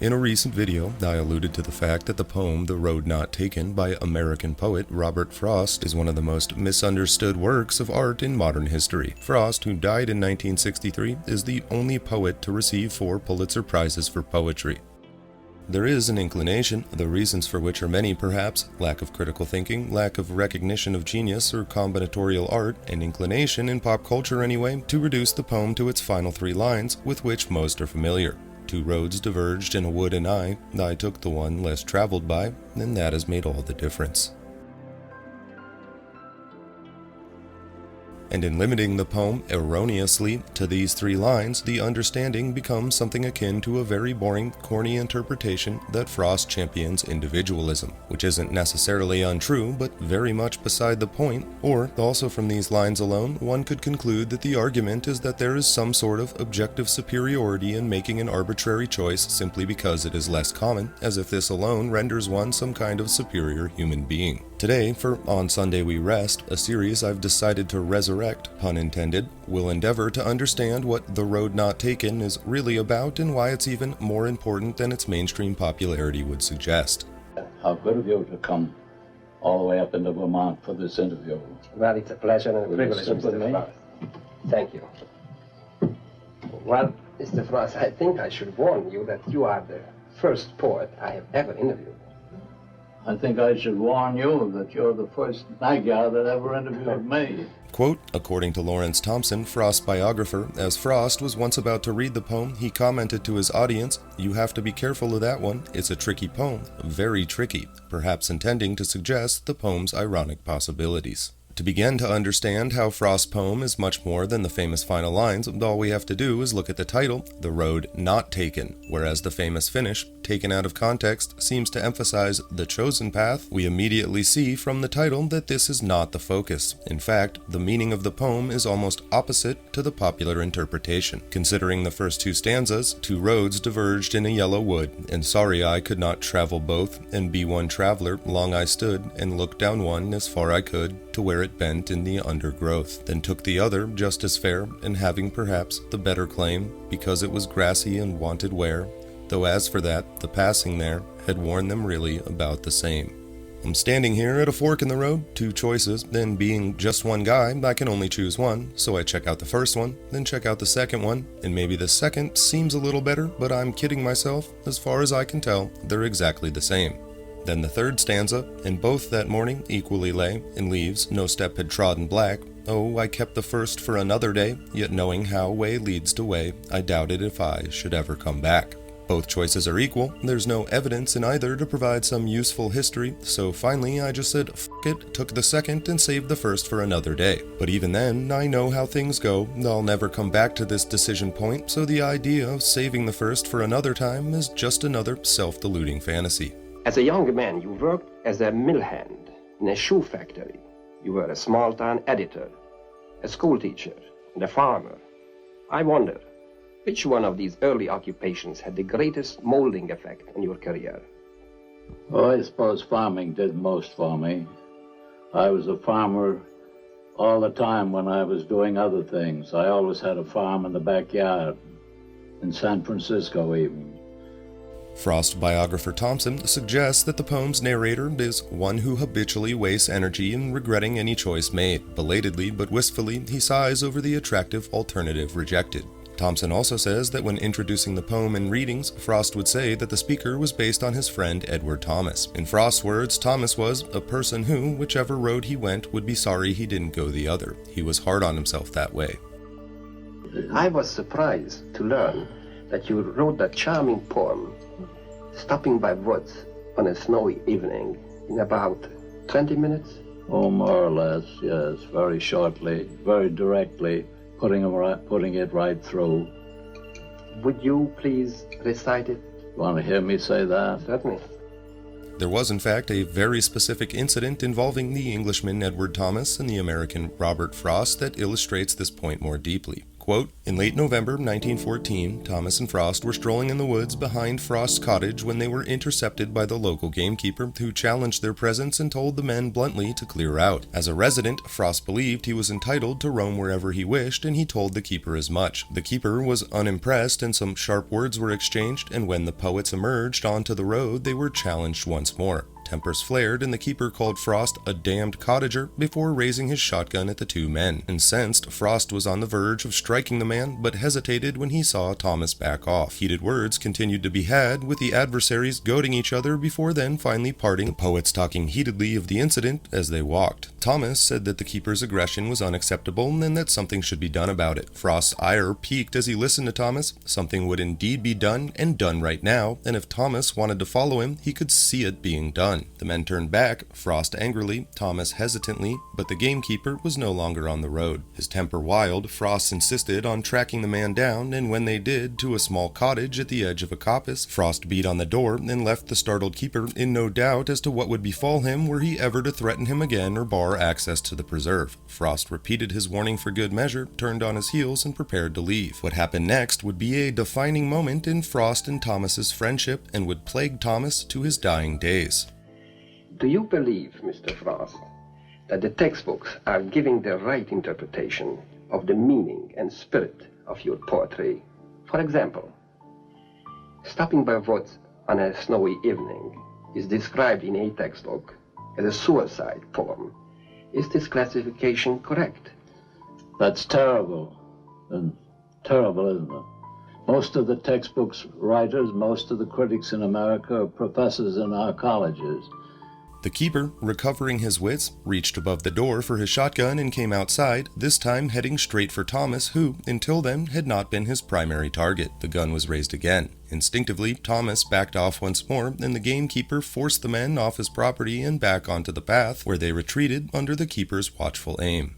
In a recent video, I alluded to the fact that the poem The Road Not Taken by American poet Robert Frost is one of the most misunderstood works of art in modern history. Frost, who died in 1963, is the only poet to receive 4 Pulitzer Prizes for poetry. There is an inclination, the reasons for which are many perhaps, lack of critical thinking, lack of recognition of genius or combinatorial art, and inclination, in pop culture anyway, to reduce the poem to its final 3 lines, with which most are familiar. 2 roads diverged in a wood and I took the one less traveled by, and that has made all the difference. And in limiting the poem erroneously to these 3 lines, the understanding becomes something akin to a very boring, corny interpretation that Frost champions individualism, which isn't necessarily untrue, but very much beside the point. Or, also from these lines alone, one could conclude that the argument is that there is some sort of objective superiority in making an arbitrary choice simply because it is less common, as if this alone renders one some kind of superior human being. Today, for On Sunday We Rest, a series I've decided to resurrect, pun intended, will endeavor to understand what The Road Not Taken is really about and why it's even more important than its mainstream popularity would suggest. How good of you to come all the way up into Vermont for this interview. Well, it's a pleasure and a privilege, Mr. Frost. Thank you. Well, Mr. Frost, I think I should warn you that you are the first poet I have ever interviewed. I think I should warn you that you're the first magyar that ever interviewed me. Quote, according to Lawrence Thompson, Frost's biographer, as Frost was once about to read the poem, he commented to his audience, "You have to be careful of that one. It's a tricky poem. Very tricky," perhaps intending to suggest the poem's ironic possibilities. To begin to understand how Frost's poem is much more than the famous final lines, all we have to do is look at the title, The Road Not Taken, whereas the famous finish, taken out of context, seems to emphasize the chosen path. We immediately see from the title that this is not the focus. In fact, the meaning of the poem is almost opposite to the popular interpretation. Considering the first 2 stanzas, 2 roads diverged in a yellow wood, and sorry I could not travel both, and be one traveler, long I stood, and looked down one as far I could, to where it bent in the undergrowth, then took the other just as fair, and having perhaps the better claim, because it was grassy and wanted wear, though as for that, the passing there had worn them really about the same. I'm standing here at a fork in the road, 2 choices, then being just one guy, I can only choose one, so I check out the first one, then check out the second one, and maybe the second seems a little better, but I'm kidding myself, as far as I can tell, they're exactly the same. Then the 3rd stanza, and both that morning equally lay in leaves, no step had trodden black. Oh, I kept the first for another day, yet knowing how way leads to way, I doubted if I should ever come back. Both choices are equal, there's no evidence in either to provide some useful history, so finally I just said f*** it, took the second and saved the first for another day. But even then, I know how things go, I'll never come back to this decision point, so the idea of saving the first for another time is just another self-deluding fantasy. As a young man, you worked as a mill hand in a shoe factory. You were a small-town editor, a schoolteacher, and a farmer. I wonder, which one of these early occupations had the greatest molding effect on your career? Well, I suppose farming did most for me. I was a farmer all the time when I was doing other things. I always had a farm in the backyard, in San Francisco even. Frost biographer Thompson suggests that the poem's narrator is one who habitually wastes energy in regretting any choice made. Belatedly but wistfully, he sighs over the attractive alternative rejected. Thompson also says that when introducing the poem in readings, Frost would say that the speaker was based on his friend Edward Thomas. In Frost's words, Thomas was a person who, whichever road he went, would be sorry he didn't go the other. He was hard on himself that way. I was surprised to learn that you wrote that charming poem, stopping by woods on a snowy evening, in about 20 minutes? Oh, more or less, yes, very shortly, very directly, putting it right through. Would you please recite it? Want to hear me say that? Certainly. There was in fact a very specific incident involving the Englishman Edward Thomas and the American Robert Frost that illustrates this point more deeply. Quote, in late November 1914, Thomas and Frost were strolling in the woods behind Frost's cottage when they were intercepted by the local gamekeeper, who challenged their presence and told the men bluntly to clear out. As a resident, Frost believed he was entitled to roam wherever he wished, and he told the keeper as much. The keeper was unimpressed, and some sharp words were exchanged, and when the poets emerged onto the road, they were challenged once more. Tempers flared, and the keeper called Frost a damned cottager before raising his shotgun at the two men. Incensed, Frost was on the verge of striking the man, but hesitated when he saw Thomas back off. Heated words continued to be had, with the adversaries goading each other before then finally parting, the poets talking heatedly of the incident as they walked. Thomas said that the keeper's aggression was unacceptable and that something should be done about it. Frost's ire peaked as he listened to Thomas. Something would indeed be done, and done right now, and if Thomas wanted to follow him, he could see it being done. The men turned back, Frost angrily, Thomas hesitantly, but the gamekeeper was no longer on the road. His temper wild, Frost insisted on tracking the man down, and when they did, to a small cottage at the edge of a coppice, Frost beat on the door and left the startled keeper in no doubt as to what would befall him were he ever to threaten him again or bar access to the preserve. Frost repeated his warning for good measure, turned on his heels, and prepared to leave. What happened next would be a defining moment in Frost and Thomas's friendship and would plague Thomas to his dying days. Do you believe, Mr. Frost, that the textbooks are giving the right interpretation of the meaning and spirit of your poetry? For example, stopping by woods on a snowy evening is described in a textbook as a suicide poem. Is this classification correct? That's terrible. And terrible, isn't it? Most of the textbooks writers, most of the critics in America are professors in our colleges. The keeper, recovering his wits, reached above the door for his shotgun and came outside, this time heading straight for Thomas, who, until then, had not been his primary target. The gun was raised again. Instinctively, Thomas backed off once more, and the gamekeeper forced the men off his property and back onto the path, where they retreated under the keeper's watchful aim.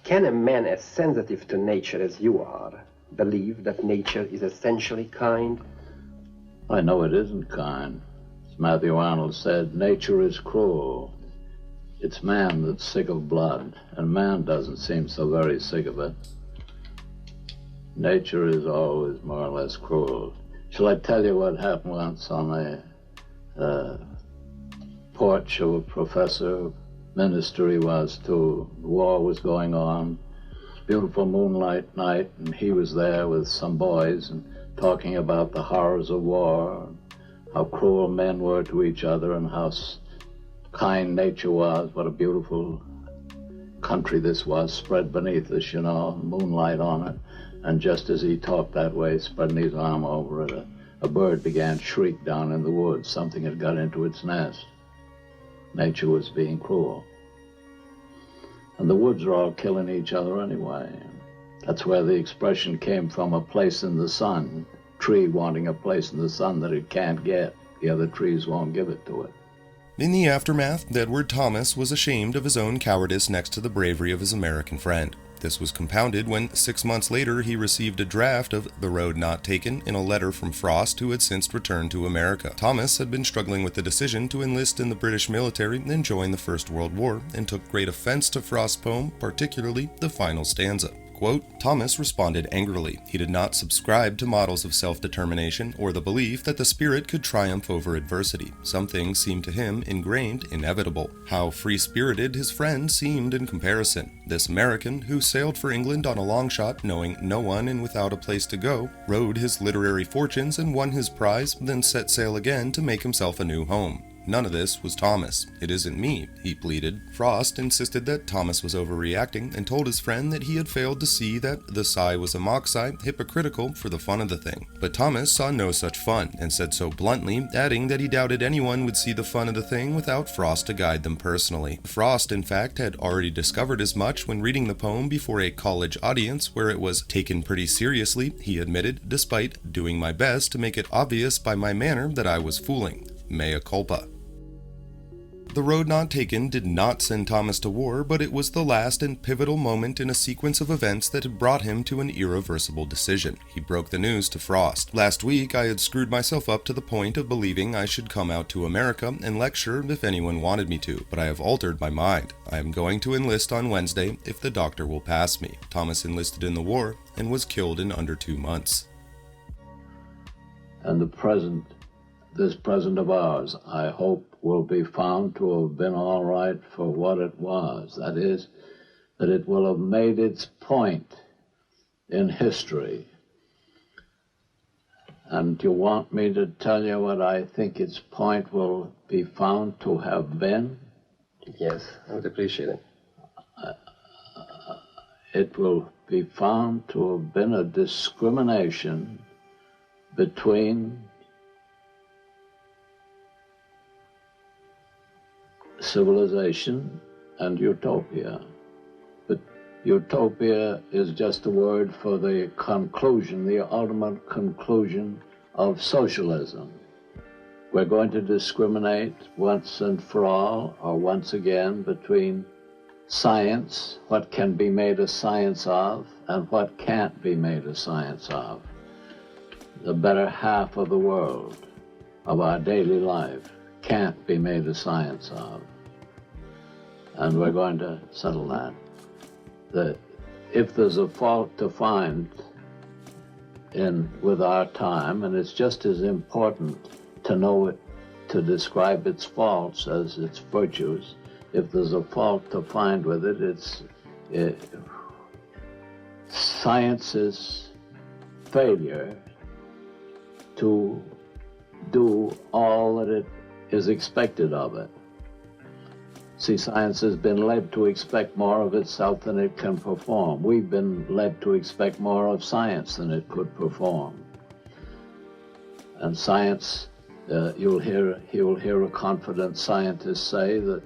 Can a man as sensitive to nature as you are believe that nature is essentially kind? I know it isn't kind. As Matthew Arnold said, nature is cruel. It's man that's sick of blood, and man doesn't seem so very sick of it. Nature is always more or less cruel. Shall I tell you what happened once on a porch of a professor? Minister he was to. The war was going on. Beautiful moonlight night, and he was there with some boys and talking about the horrors of war, how cruel men were to each other, and how kind nature was. What a beautiful country this was, spread beneath us, you know, moonlight on it. And just as he talked that way, spreading his arm over it, a bird began to shriek down in the woods. Something had got into its nest. Nature was being cruel. And the woods are all killing each other anyway. That's where the expression came from, a place in the sun. Tree wanting a place in the sun that it can't get. The other trees won't give it to it. In the aftermath, Edward Thomas was ashamed of his own cowardice next to the bravery of his American friend. This was compounded when 6 months later he received a draft of The Road Not Taken in a letter from Frost, who had since returned to America. Thomas had been struggling with the decision to enlist in the British military and join the First World War, and took great offense to Frost's poem, particularly the final stanza. Quote, Thomas responded angrily. He did not subscribe to models of self-determination or the belief that the spirit could triumph over adversity. Some things seemed to him ingrained, inevitable. How free-spirited his friend seemed in comparison. This American, who sailed for England on a long shot, knowing no one and without a place to go, rode his literary fortunes and won his prize, then set sail again to make himself a new home. None of this was Thomas. It isn't me, he pleaded. Frost insisted that Thomas was overreacting and told his friend that he had failed to see that the sigh was a mock sigh, hypocritical for the fun of the thing. But Thomas saw no such fun, and said so bluntly, adding that he doubted anyone would see the fun of the thing without Frost to guide them personally. Frost, in fact, had already discovered as much when reading the poem before a college audience, where it was taken pretty seriously, he admitted, despite doing my best to make it obvious by my manner that I was fooling. Mea culpa. The road not taken did not send Thomas to war, but it was the last and pivotal moment in a sequence of events that had brought him to an irreversible decision. He broke the news to Frost. Last week, I had screwed myself up to the point of believing I should come out to America and lecture if anyone wanted me to, but I have altered my mind. I am going to enlist on Wednesday if the doctor will pass me. Thomas enlisted in the war and was killed in under 2 months. And this present of ours, I hope, will be found to have been all right for what it was. That is, that it will have made its point in history. And you want me to tell you what I think its point will be found to have been? Yes, I would appreciate it. It will be found to have been a discrimination between civilization and utopia. But utopia is just a word for the conclusion, the ultimate conclusion of socialism. We're going to discriminate once and for all, or once again, between science, what can be made a science of, and what can't be made a science of. The better half of the world, of our daily life, can't be made a science of. And we're going to settle that. If there's a fault to find with our time, and it's just as important to know it, to describe its faults as its virtues. If there's a fault to find with it, it's science's failure to do all that it is expected of it. See, science has been led to expect more of itself than it can perform. We've been led to expect more of science than it could perform. And science, you'll hear a confident scientist say that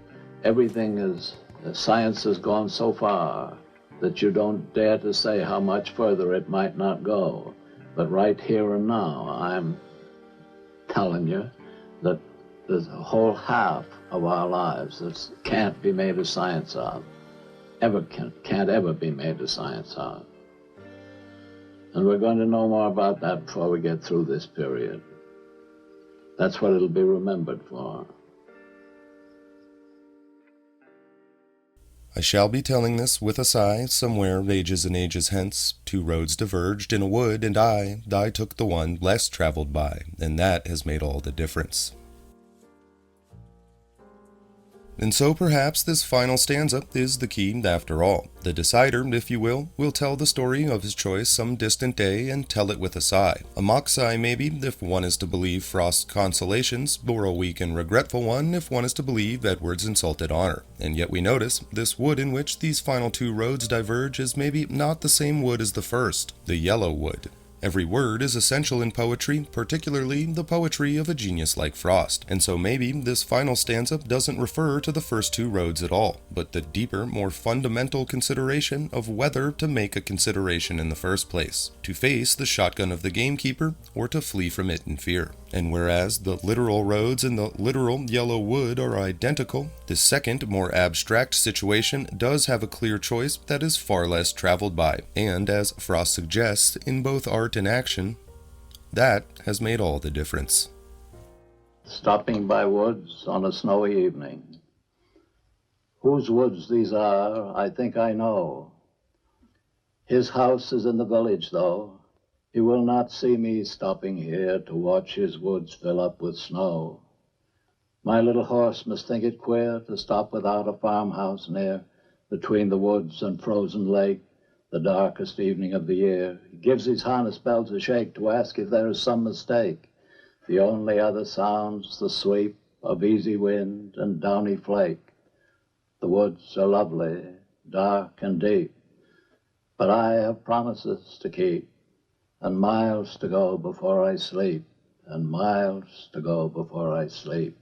science has gone so far that you don't dare to say how much further it might not go. But right here and now, I'm telling you that there's a whole half of our lives that can't be made a science of, can't ever be made a science of. And we're going to know more about that before we get through this period. That's what it'll be remembered for. I shall be telling this with a sigh, somewhere ages and ages hence. 2 roads diverged in a wood, and I took the one less traveled by, and that has made all the difference. And so perhaps this final stanza is the key after all. The decider, if you will tell the story of his choice some distant day and tell it with a sigh. A mock sigh maybe, if one is to believe Frost's consolations, or a weak and regretful one if one is to believe Edward's insulted honor. And yet we notice, this wood in which these final 2 roads diverge is maybe not the same wood as the first, the yellow wood. Every word is essential in poetry, particularly the poetry of a genius like Frost, and so maybe this final stanza doesn't refer to the first 2 roads at all, but the deeper, more fundamental consideration of whether to make a consideration in the first place, to face the shotgun of the gamekeeper, or to flee from it in fear. And whereas the literal roads and the literal yellow wood are identical, the second, more abstract situation does have a clear choice that is far less traveled by, and as Frost suggests, in both art and action, that has made all the difference. Stopping by woods on a snowy evening. Whose woods these are, I think I know. His house is in the village, though. He will not see me stopping here to watch his woods fill up with snow. My little horse must think it queer to stop without a farmhouse near, between the woods and frozen lake, the darkest evening of the year. He gives his harness bells a shake to ask if there is some mistake. The only other sounds the sweep of easy wind and downy flake. The woods are lovely, dark and deep, but I have promises to keep, and miles to go before I sleep, and miles to go before I sleep.